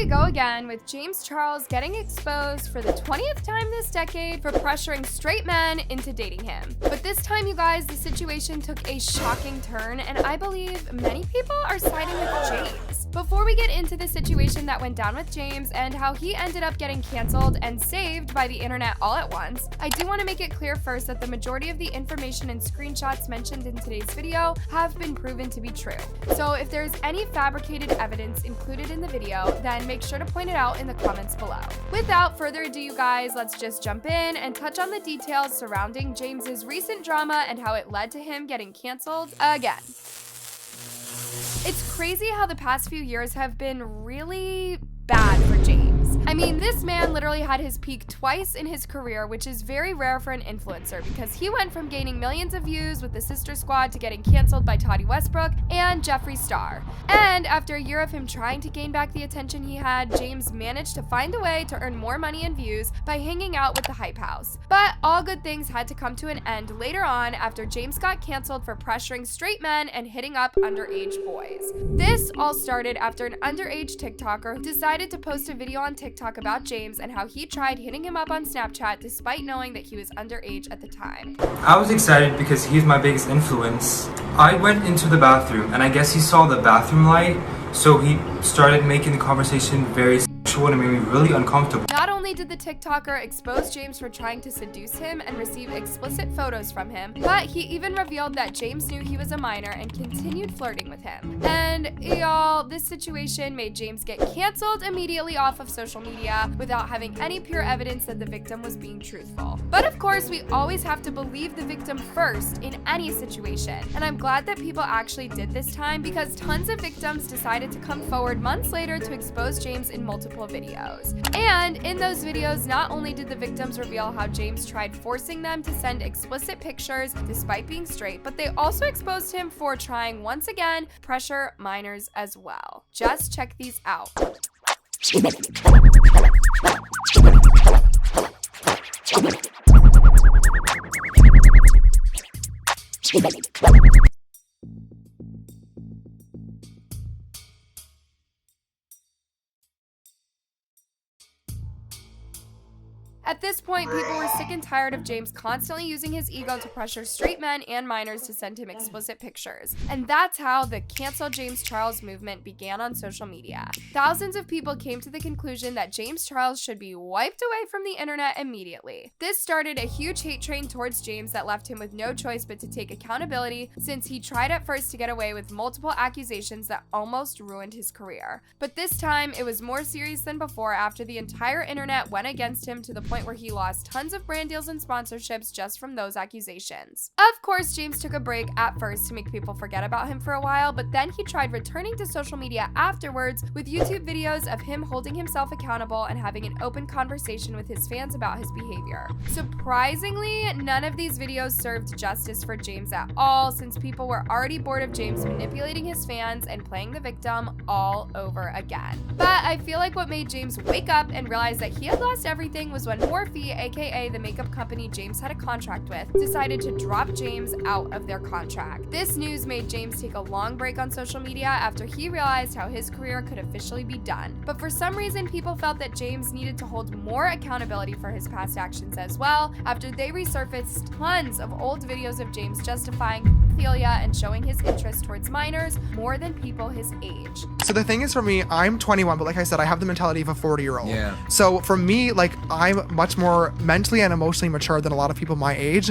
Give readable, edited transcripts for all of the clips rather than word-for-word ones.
we go again with James Charles getting exposed for the 20th time this decade for pressuring straight men into dating him. But this time, you guys, the situation took a shocking turn, and I believe many people are siding with James. Before we get into the situation that went down with James and how he ended up getting canceled and saved by the internet all at once, I do want to make it clear first that the majority of the information and screenshots mentioned in today's video have been proven to be true. So if there's any fabricated evidence included in the video, then make sure to point it out in the comments below. Without further ado, you guys, let's just jump in and touch on the details surrounding James's recent drama and how it led to him getting canceled again. It's crazy how the past few years have been really bad for James. I mean, this man literally had his peak twice in his career, which is very rare for an influencer because he went from gaining millions of views with the Sister Squad to getting canceled by Toddy Westbrook and Jeffree Star. And after a year of him trying to gain back the attention he had, James managed to find a way to earn more money and views by hanging out with the Hype House. But all good things had to come to an end later on after James got canceled for pressuring straight men and hitting up underage boys. This all started after an underage TikToker decided to post a video on TikTok about James and how he tried hitting him up on Snapchat despite knowing that he was underage at the time. I was excited because he's my biggest influence. I went into the bathroom and I guess he saw the bathroom light, so he started making the conversation very sexual and it made me really uncomfortable. Not only did the TikToker expose James for trying to seduce him and receive explicit photos from him, but he even revealed that James knew he was a minor and continued flirting with him. And y'all, this situation made James get canceled immediately off of social media without having any pure evidence that the victim was being truthful. But of course, we always have to believe the victim first in any situation. And I'm glad that people actually did this time because tons of victims decided to come forward months later to expose James in multiple videos. And in those videos, not only did the victims reveal how James tried forcing them to send explicit pictures despite being straight, but they also exposed him for trying once again pressure minors as well. Just check these out. At this point, people were sick and tired of James constantly using his ego to pressure straight men and minors to send him explicit pictures. And that's how the Cancel James Charles movement began on social media. Thousands of people came to the conclusion that James Charles should be wiped away from the internet immediately. This started a huge hate train towards James that left him with no choice but to take accountability, since he tried at first to get away with multiple accusations that almost ruined his career. But this time, it was more serious than before after the entire internet went against him to the point where he lost tons of brand deals and sponsorships just from those accusations. Of course, James took a break at first to make people forget about him for a while, but then he tried returning to social media afterwards with YouTube videos of him holding himself accountable and having an open conversation with his fans about his behavior. Surprisingly, none of these videos served justice for James at all, since people were already bored of James manipulating his fans and playing the victim all over again. But I feel like what made James wake up and realize that he had lost everything was when Morphe, aka the makeup company James had a contract with, decided to drop James out of their contract. This news made James take a long break on social media after he realized how his career could officially be done. But for some reason, people felt that James needed to hold more accountability for his past actions as well, after they resurfaced tons of old videos of James justifying pedophilia and showing his interest towards minors more than people his age. So the thing is, for me, I'm 21, but like I said, I have the mentality of a 40-year-old. Yeah. So for me, like, I'm much more mentally and emotionally mature than a lot of people my age.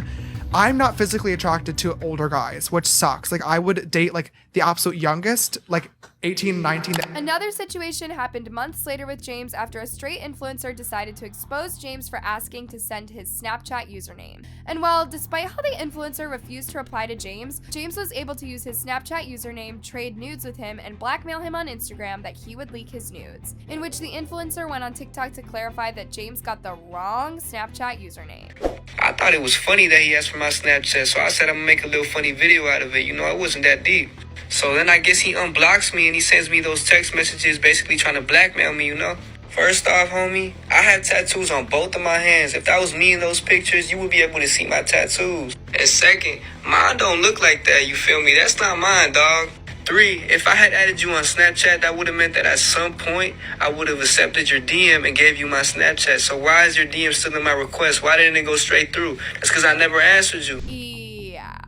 I'm not physically attracted to older guys, which sucks. Like, I would date like the absolute youngest, like 18, 19. Another situation happened months later with James after a straight influencer decided to expose James for asking to send his Snapchat username. And while despite how the influencer refused to reply to James, James was able to use his Snapchat username, trade nudes with him, and blackmail him on Instagram that he would leak his nudes, in which the influencer went on TikTok to clarify that James got the wrong Snapchat username. I thought it was funny that he asked for my Snapchat, so I said I'm gonna make a little funny video out of it. You know, it wasn't that deep. So then I guess he unblocks me and he sends me those text messages basically trying to blackmail me, you know? First off, homie, I have tattoos on both of my hands. If that was me in those pictures, you would be able to see my tattoos. And second, mine don't look like that, you feel me? That's not mine, dog. 3, if I had added you on Snapchat, that would have meant that at some point I would have accepted your DM and gave you my Snapchat. So why is your DM still in my request? Why didn't it go straight through? That's because I never answered you. Yeah.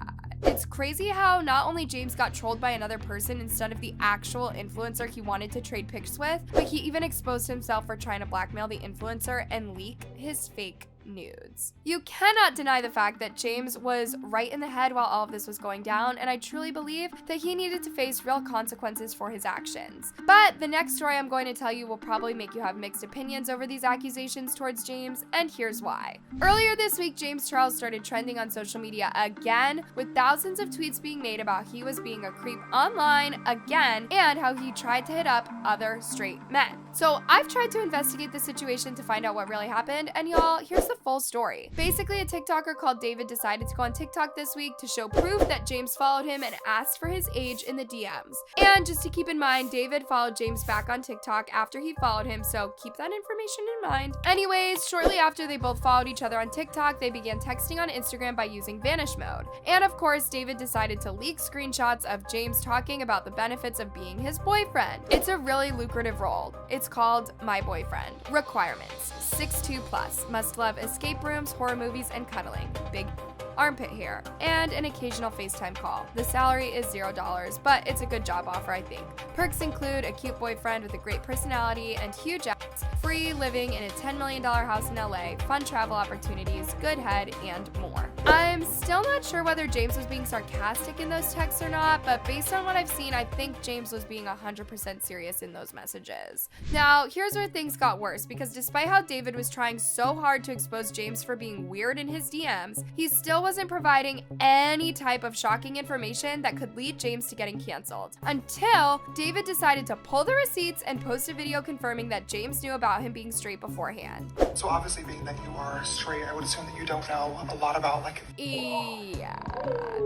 It's crazy how not only James got trolled by another person instead of the actual influencer he wanted to trade pics with, but he even exposed himself for trying to blackmail the influencer and leak his fake nudes. You cannot deny the fact that James was right in the head while all of this was going down, and I truly believe that he needed to face real consequences for his actions. But the next story I'm going to tell you will probably make you have mixed opinions over these accusations towards James, and here's why. Earlier this week, James Charles started trending on social media again, with thousands of tweets being made about he was being a creep online again, and how he tried to hit up other straight men. So I've tried to investigate the situation to find out what really happened, and y'all, here's the full story. Basically, a TikToker called David decided to go on TikTok this week to show proof that James followed him and asked for his age in the DMs. And just to keep in mind, David followed James back on TikTok after he followed him, so keep that information in mind. Anyways, shortly after they both followed each other on TikTok, they began texting on Instagram by using vanish mode. And of course, David decided to leak screenshots of James talking about the benefits of being his boyfriend. It's a really lucrative role. It's called My Boyfriend. Requirements: 6'2 plus, must love escape rooms, horror movies, and cuddling. Big armpit hair, and an occasional FaceTime call. The salary is $0, but it's a good job offer, I think. Perks include a cute boyfriend with a great personality and huge ass, free living in a $10 million house in LA, fun travel opportunities, good head, and more. I'm still not sure whether James was being sarcastic in those texts or not, but based on what I've seen, I think James was being 100% serious in those messages. Now, here's where things got worse, because despite how David was trying so hard to expose James for being weird in his DMs, he still wasn't providing any type of shocking information that could lead James to getting canceled. Until David decided to pull the receipts and post a video confirming that James knew about him being straight beforehand. So obviously, being that you are straight, I would assume that you don't know a lot about Yeah,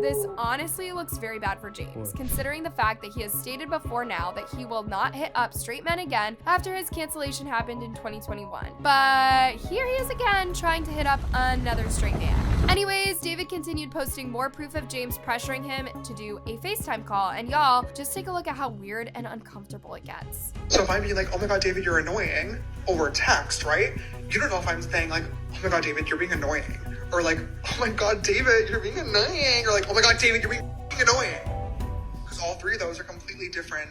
this honestly looks very bad for James, considering the fact that he has stated before now that he will not hit up straight men again after his cancellation happened in 2021. But here he is again, trying to hit up another straight man. Anyways, David continued posting more proof of James pressuring him to do a FaceTime call, and y'all, just take a look at how weird and uncomfortable it gets. So if I'm being like, oh my god, David, you're annoying, over text, right? You don't know if I'm saying like, oh my god, David, you're being annoying. Or like, oh my god, David, you're being annoying. Or like, oh my god, David, you're being annoying. Because all three of those are completely different,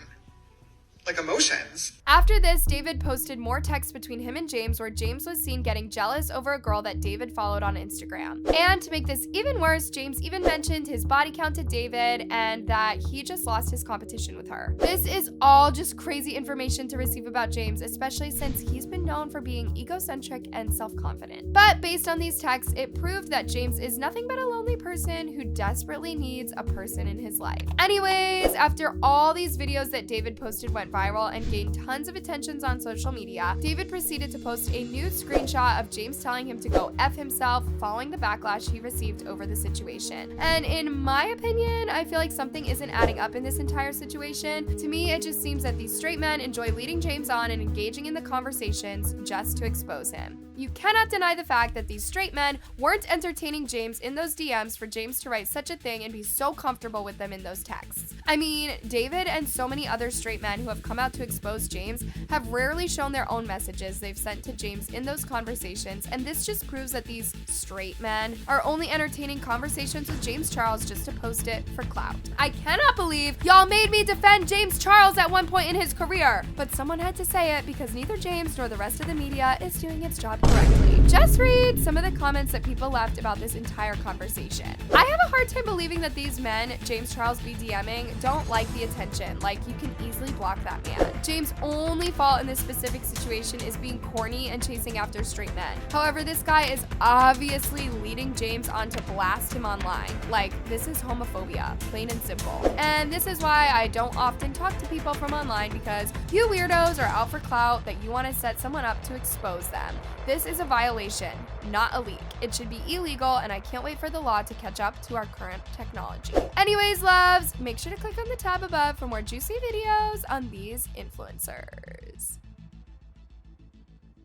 like, emotions. After this, David posted more texts between him and James where James was seen getting jealous over a girl that David followed on Instagram. And to make this even worse, James even mentioned his body count to David and that he just lost his competition with her. This is all just crazy information to receive about James, especially since he's been known for being egocentric and self-confident. But based on these texts, it proved that James is nothing but a lonely person who desperately needs a person in his life. Anyways, after all these videos that David posted went viral and gained tons of attentions on social media, David proceeded to post a new screenshot of James telling him to go F himself following the backlash he received over the situation. And in my opinion, I feel like something isn't adding up in this entire situation. To me, it just seems that these straight men enjoy leading James on and engaging in the conversations just to expose him. You cannot deny the fact that these straight men weren't entertaining James in those DMs for James to write such a thing and be so comfortable with them in those texts. I mean, David and so many other straight men who have come out to expose James have rarely shown their own messages they've sent to James in those conversations, and this just proves that these straight men are only entertaining conversations with James Charles just to post it for clout. I cannot believe y'all made me defend James Charles at one point in his career, but someone had to say it because neither James nor the rest of the media is doing its job correctly. Just read some of the comments that people left about this entire conversation. I have a hard time believing that these men James Charles be DMing don't like the attention. Like, you can easily block that man. James' only fault in this specific situation is being corny and chasing after straight men. However, this guy is obviously leading James on to blast him online. Like, this is homophobia, plain and simple. And this is why I don't often talk to people from online, because you weirdos are out for clout that you want to set someone up to expose them. This is a violation, not a leak. It should be illegal, and I can't wait for the law to catch up to our current technology. Anyways, loves, make sure to click on the tab above for more juicy videos on these influencers.